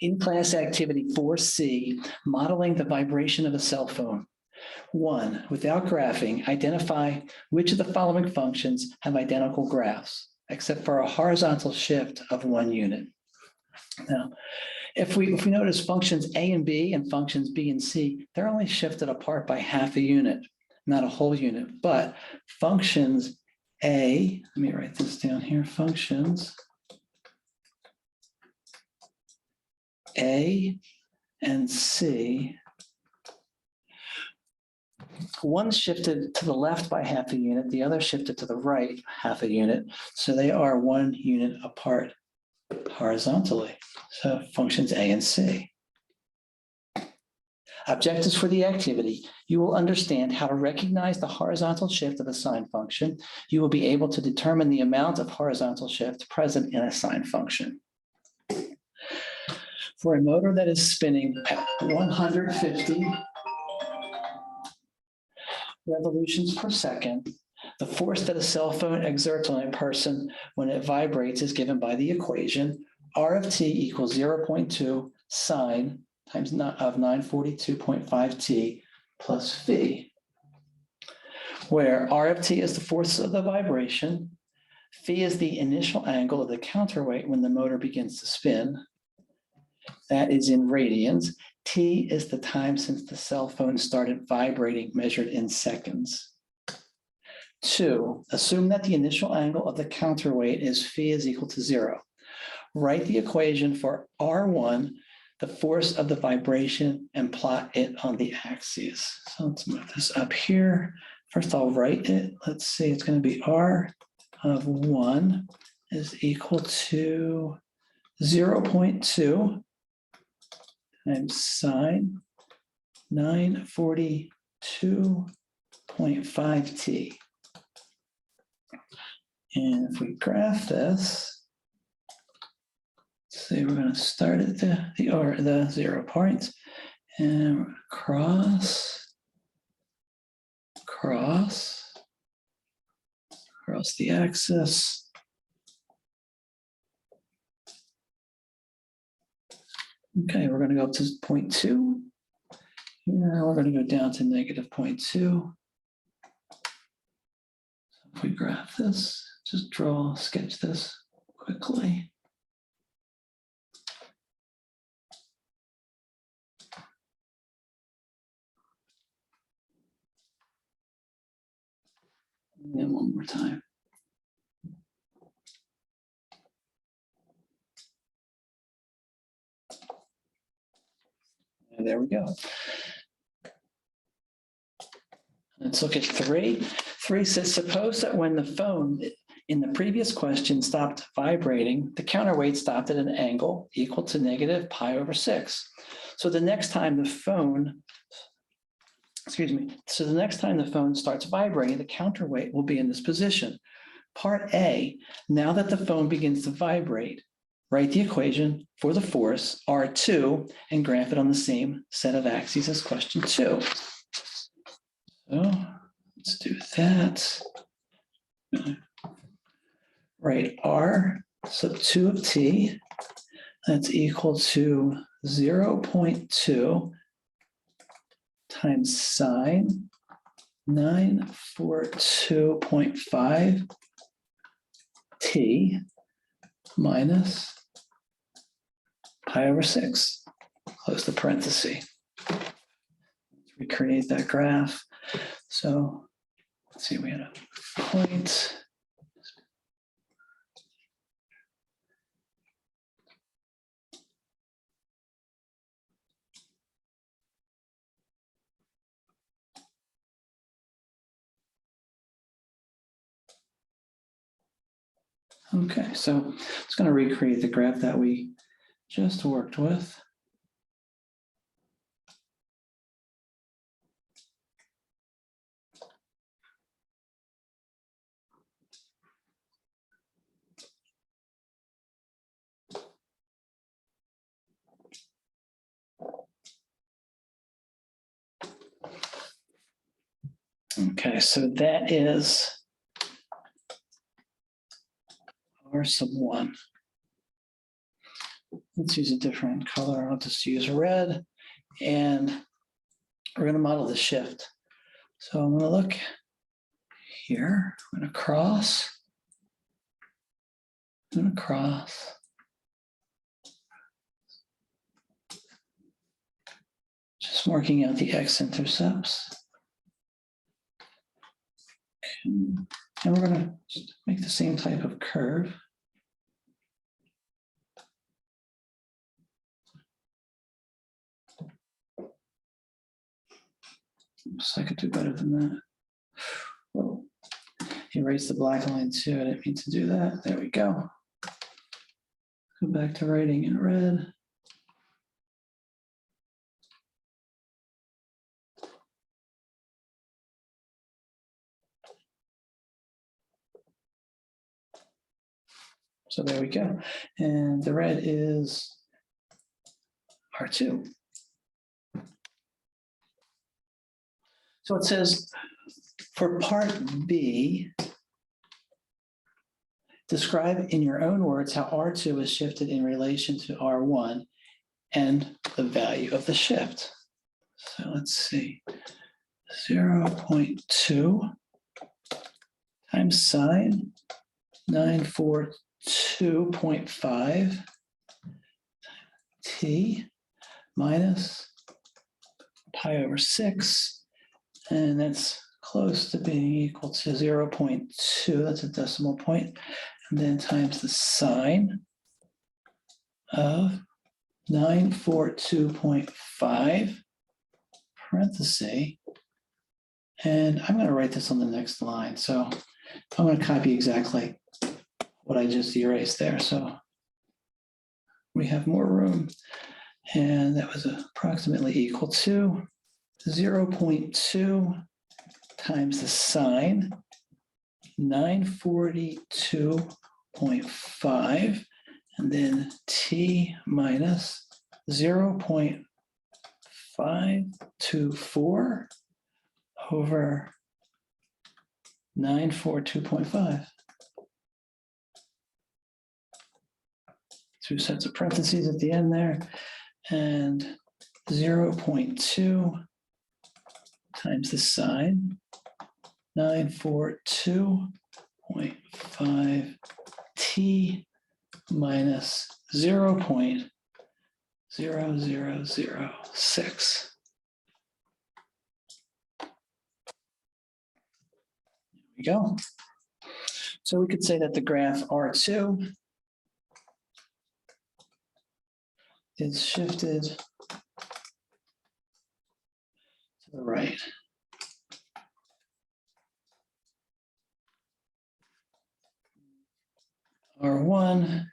In-class activity 4C, modeling the vibration of a cell phone. 1, without graphing, identify which of the following functions have identical graphs, except for a horizontal shift of 1 unit. Now, if we notice functions A and B and functions B and C, they're only shifted apart by half a unit, not a whole unit. But functions A, let me write this down here, functions A and C, one shifted to the left by half a unit, the other shifted to the right half a unit. So they are 1 unit apart horizontally. So functions A and C. Objectives for the activity. You will understand how to recognize the horizontal shift of a sine function. You will be able to determine the amount of horizontal shift present in a sine function. For a motor that is spinning at 150 revolutions per second, the force that a cell phone exerts on a person when it vibrates is given by the equation R of t equals 0.2 sine times of 942.5 t plus phi, where R of t is the force of the vibration, phi is the initial angle of the counterweight when the motor begins to spin. That is in radians. T is the time since the cell phone started vibrating, measured in seconds. 2, assume that the initial angle of the counterweight is phi is equal to 0. Write the equation for R1, the force of the vibration, and plot it on the axes. So let's move this up here. First, I'll write it. Let's see, it's going to be R of 1 is equal to 0.2 times sine 942.5 t. And if we graph this, let's see, we're going to start at the 0 point, and we're going to cross the axis. Okay, we're going to go up to 0.2. Here, we're going to go down to negative 0.2. So if we graph this, just sketch this quickly. And then one more time. And there we go. Let's look at 3. 3 says, suppose that when the phone in the previous question stopped vibrating, the counterweight stopped at an angle equal to negative pi over 6. So the next time the phone, starts vibrating, the counterweight will be in this position. Part A, now that the phone begins to vibrate, write the equation for the force, R2, and graph it on the same set of axes as question 2. So let's do that. Write R sub 2 of t, that's equal to 0.2 times sine 942.5 t minus pi over 6, close the parenthesis. Let's recreate that graph. So let's see, we had a point. Okay, so it's going to recreate the graph that we just worked with. Okay, so that is R sub 1. Let's use a different color. I'll just use red. And we're going to model the shift. So I'm going to look here. I'm going to cross. I'm going to cross. Just marking out the x-intercepts. And we're going to just make the same type of curve. Oops, I could do better than that. Whoa. Erase the black line too. I didn't mean to do that. There we go. Go back to writing in red. So there we go. And the red is R2. So it says for part B, describe in your own words how R2 is shifted in relation to R1 and the value of the shift. So let's see, 0.2 times sine 942.5 t minus pi over 6, and that's close to being equal to 0.2, that's a decimal point, and then times the sine of 942.5 parenthesis, and I'm going to write this on the next line. So I'm going to copy exactly what I just erased there. So we have more room, and that was approximately equal to 0.2 times the sine 942.5, and then t minus 0.524 over 942.5. Two sets of parentheses at the end there, and 0.2 times the sine 942.5 t minus 0.0006. There we go. So we could say that the graph R2 is shifted to the right. R1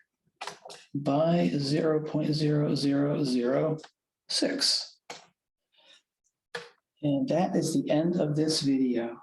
by 0.0006. And that is the end of this video.